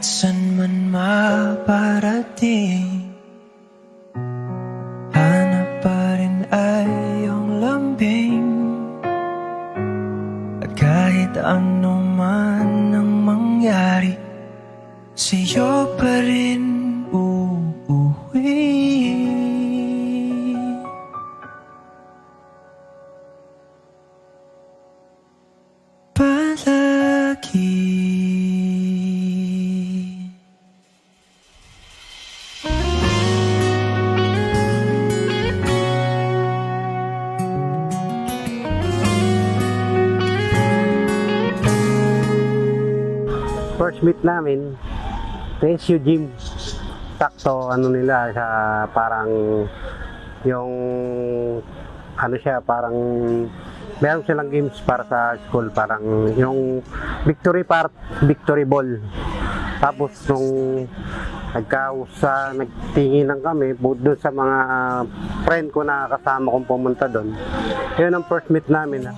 Kahit san man maparating, hanap pa rin ay iyong lambing. At kahit ano man ang mangyari, sa'yo pa rin uuwi. Palagi. First meet namin, Rescue Gym. Sakto, ano nila, sa parang yung ano siya, parang meron silang games para sa school, parang yung victory part, victory ball. Tapos nung nagtinginan kami doon sa mga friend ko na kasama kong pumunta doon. Yun ang first meet namin.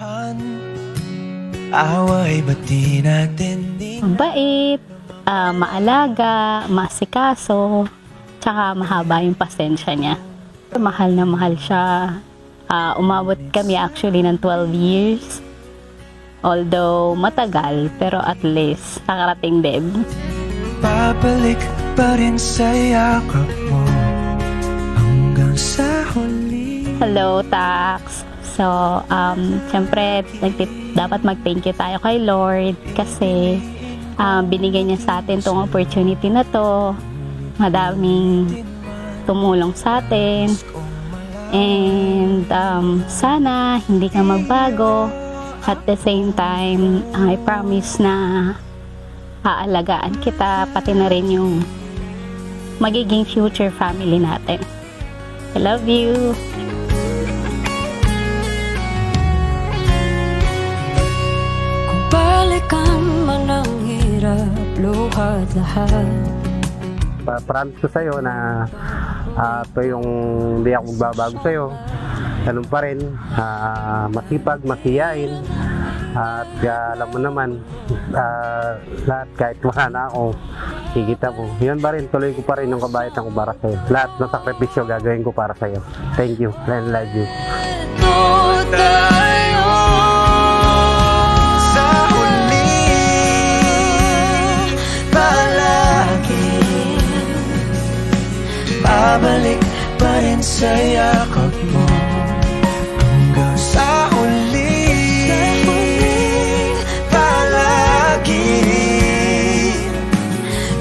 Away ba't di natin Mabait, maalaga, maasikaso, tsaka mahaba yung pasensya niya. Mahal na mahal siya. Umabot kami actually ng 12 years. Although matagal, pero at least nakarating din. Babalik pa rin sa yakap mo hanggang sa huli. Hello, Tax. So, syempre, dapat mag-thank you tayo kay Lord kasi binigay niya sa atin tong opportunity na to. Madaming tumulong sa atin. And sana hindi ka magbago. At the same time, I promise na aalagaan kita, pati na rin yung magiging future family natin. I love you. Kung balikan man ang hirap, luhat lahat. Promise ko sa'yo na ito yung hindi ako magbabago sa'yo. Ganun pa rin, masipag, masiyain. At alam mo naman, lahat kahit wala na ako, higit ako. Yun ba rin, tuloy ko pa rin yung kabaitan ko para sa'yo. Lahat ng sakripisyo gagawin ko para sa'yo. Thank you, and love you. Sa huli, palagi babalik pa rin sa yakap mo hanggang sa huli. Palagi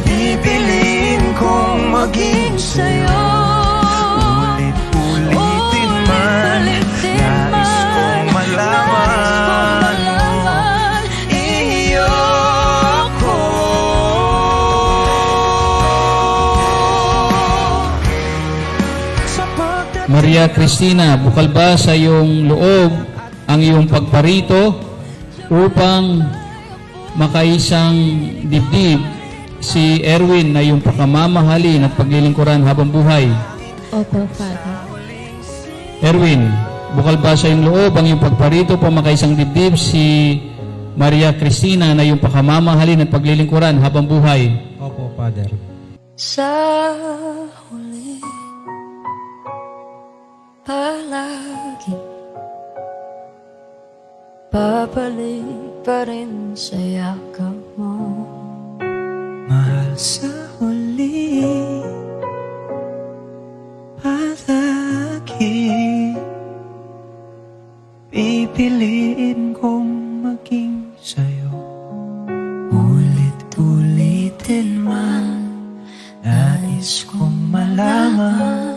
pipiliin kong maging sa'yo. Ulit-ulitin man, nais kong malaman iyo ko. Maria Cristina, bukal ba sa iyong loob ang iyong pagparito upang makaisang dibdib si Erwin na iyong pakamamahalin at paglilingkuran habang buhay? Opo, Father. Erwin, bukal ba sa iyong loob ang iyong pagparito upang makaisang dibdib si Maria Cristina na iyong pakamamahalin at paglilingkuran habang buhay? Opo, Father. Sa huli, palagi babalik pa rin sa yakap mo. Mahal sa huli, palagi pipiliin kong maging sa'yo. Ulit-ulitin man, nais kong malaman